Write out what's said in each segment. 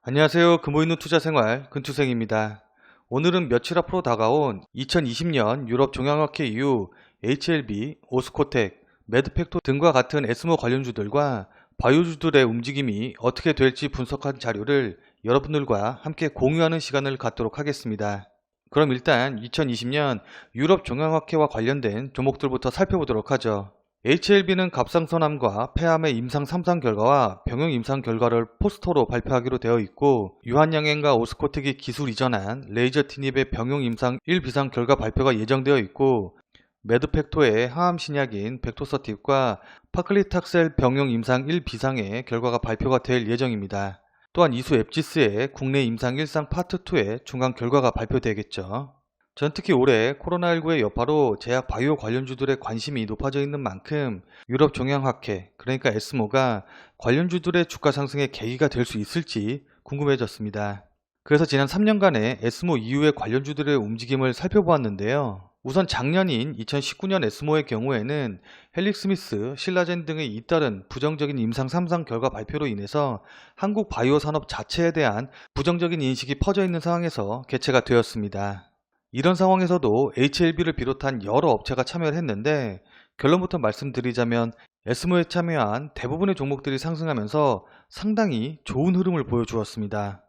안녕하세요. 금보이는 투자생활 근투생입니다. 오늘은 며칠 앞으로 다가온 2020년 유럽 종양학회 이후 HLB, 오스코텍, 매드팩토 등과 같은 에스모 관련주들과 바이오주들의 움직임이 어떻게 될지 분석한 자료를 여러분들과 함께 공유하는 시간을 갖도록 하겠습니다. 그럼 일단 2020년 유럽 종양학회와 관련된 종목들부터 살펴보도록 하죠. HLB는 갑상선암과 폐암의 임상 3상 결과와 병용 임상 결과를 포스터로 발표하기로 되어 있고, 유한양행과 오스코텍이 기술 이전한 레이저 티닙의 병용 임상 1비상 결과 발표가 예정되어 있고, 매드팩토의 항암 신약인 벡토서팁과 파클리탁셀 병용 임상 1비상의 결과가 발표가 될 예정입니다. 또한 이수 앱지스의 국내 임상 1상 파트 2의 중간 결과가 발표되겠죠. 전 특히 올해 코로나19의 여파로 제약 바이오 관련주들의 관심이 높아져 있는 만큼 유럽 종양학회, 그러니까 에스모가 관련주들의 주가 상승의 계기가 될 수 있을지 궁금해졌습니다. 그래서 지난 3년간의 에스모 이후의 관련주들의 움직임을 살펴보았는데요. 우선 작년인 2019년 에스모의 경우에는 헬릭스미스, 신라젠 등의 잇따른 부정적인 임상 3상 결과 발표로 인해서 한국 바이오 산업 자체에 대한 부정적인 인식이 퍼져 있는 상황에서 개최가 되었습니다. 이런 상황에서도 HLB를 비롯한 여러 업체가 참여를 했는데, 결론부터 말씀드리자면 에스모에 참여한 대부분의 종목들이 상승하면서 상당히 좋은 흐름을 보여주었습니다.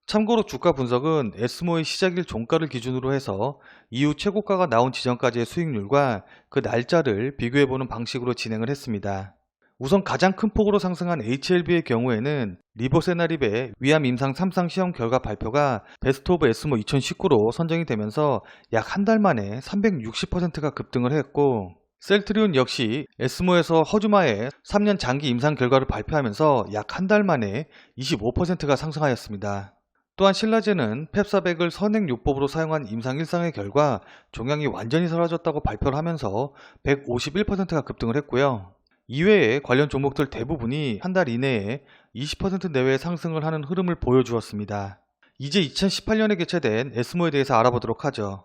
참고로 주가 분석은 에스모의 시작일 종가를 기준으로 해서 이후 최고가가 나온 지점까지의 수익률과 그 날짜를 비교해보는 방식으로 진행을 했습니다. 우선 가장 큰 폭으로 상승한 HLB의 경우에는 리보세나립의 위암 임상 3상 시험 결과 발표가 베스트 오브 에스모 2019로 선정이 되면서 약 한 달 만에 360%가 급등을 했고, 셀트리온 역시 에스모에서 허주마의 3년 장기 임상 결과를 발표하면서 약 한 달 만에 25%가 상승하였습니다. 또한 신라젠은 펩사백을 선행요법으로 사용한 임상 1상의 결과 종양이 완전히 사라졌다고 발표를 하면서 151%가 급등을 했고요. 이외에 관련 종목들 대부분이 한 달 이내에 20% 내외의 상승을 하는 흐름을 보여주었습니다. 이제 2018년에 개최된 에스모에 대해서 알아보도록 하죠.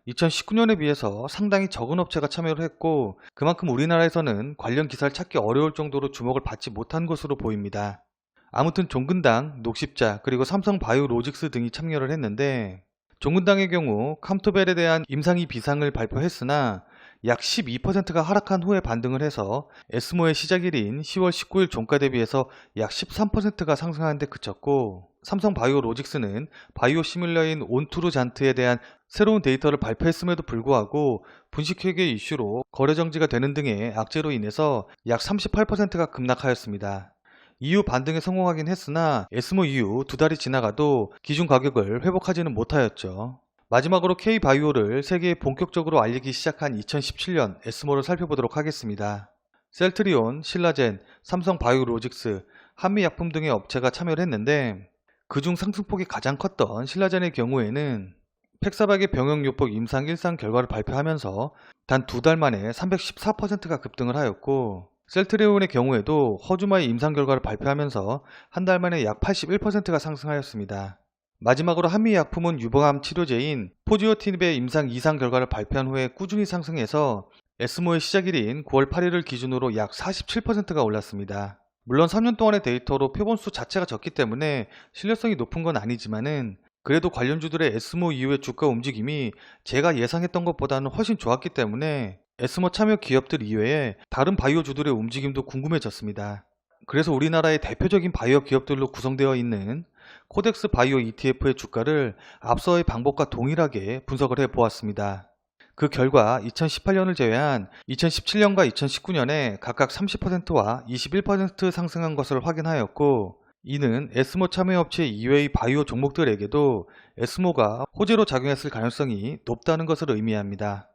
2019년에 비해서 상당히 적은 업체가 참여를 했고, 그만큼 우리나라에서는 관련 기사를 찾기 어려울 정도로 주목을 받지 못한 것으로 보입니다. 아무튼 종근당, 녹십자, 그리고 삼성바이오로직스 등이 참여를 했는데, 종근당의 경우 캄토벨에 대한 임상 2 비상을 발표했으나 약 12%가 하락한 후에 반등을 해서 에스모의 시작일인 10월 19일 종가 대비해서 약 13%가 상승하는 데 그쳤고, 삼성바이오로직스는 바이오 시뮬러인 온투르잔트에 대한 새로운 데이터를 발표했음에도 불구하고 분식회계 이슈로 거래 정지가 되는 등의 악재로 인해서 약 38%가 급락하였습니다. 이후 반등에 성공하긴 했으나 에스모 이후 두 달이 지나가도 기준 가격을 회복하지는 못하였죠. 마지막으로 K바이오를 세계에 본격적으로 알리기 시작한 2017년 에스모를 살펴보도록 하겠습니다. 셀트리온, 신라젠, 삼성바이오로직스, 한미약품 등의 업체가 참여를 했는데, 그중 상승폭이 가장 컸던 신라젠의 경우에는 팩사박의 병용요법 임상 1상 결과를 발표하면서 단 두 달 만에 314%가 급등을 하였고, 셀트리온의 경우에도 허주마의 임상 결과를 발표하면서 한 달 만에 약 81%가 상승하였습니다. 마지막으로 한미약품은 유방암 치료제인 포지오티닙의 임상 2상 결과를 발표한 후에 꾸준히 상승해서 에스모의 시작일인 9월 8일을 기준으로 약 47%가 올랐습니다. 물론 3년 동안의 데이터로 표본수 자체가 적기 때문에 신뢰성이 높은 건 아니지만은, 그래도 관련주들의 에스모 이후의 주가 움직임이 제가 예상했던 것보다는 훨씬 좋았기 때문에 에스모 참여 기업들 이외에 다른 바이오주들의 움직임도 궁금해졌습니다. 그래서 우리나라의 대표적인 바이오 기업들로 구성되어 있는 코덱스 바이오 ETF의 주가를 앞서의 방법과 동일하게 분석을 해보았습니다. 그 결과 2018년을 제외한 2017년과 2019년에 각각 30%와 21% 상승한 것을 확인하였고, 이는 에스모 참여업체 이외의 바이오 종목들에게도 에스모가 호재로 작용했을 가능성이 높다는 것을 의미합니다.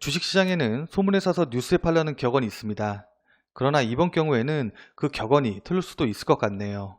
주식시장에는 소문에 사서 뉴스에 팔라는 격언이 있습니다. 그러나 이번 경우에는 그 격언이 틀릴 수도 있을 것 같네요.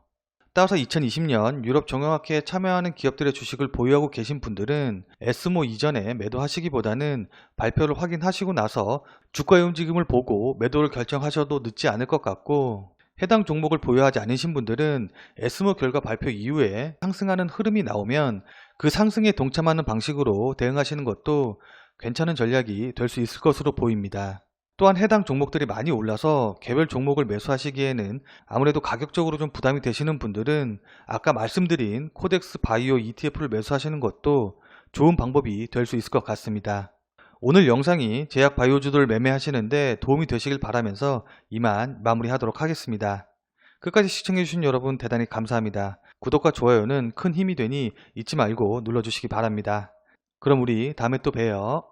따라서 2020년 유럽 종양학회에 참여하는 기업들의 주식을 보유하고 계신 분들은 에스모 이전에 매도하시기보다는 발표를 확인하시고 나서 주가의 움직임을 보고 매도를 결정하셔도 늦지 않을 것 같고, 해당 종목을 보유하지 않으신 분들은 에스모 결과 발표 이후에 상승하는 흐름이 나오면 그 상승에 동참하는 방식으로 대응하시는 것도 괜찮은 전략이 될 수 있을 것으로 보입니다. 또한 해당 종목들이 많이 올라서 개별 종목을 매수하시기에는 아무래도 가격적으로 좀 부담이 되시는 분들은 아까 말씀드린 코덱스 바이오 ETF를 매수하시는 것도 좋은 방법이 될 수 있을 것 같습니다. 오늘 영상이 제약 바이오주들 매매하시는데 도움이 되시길 바라면서 이만 마무리하도록 하겠습니다. 끝까지 시청해주신 여러분 대단히 감사합니다. 구독과 좋아요는 큰 힘이 되니 잊지 말고 눌러주시기 바랍니다. 그럼 우리 다음에 또 봬요.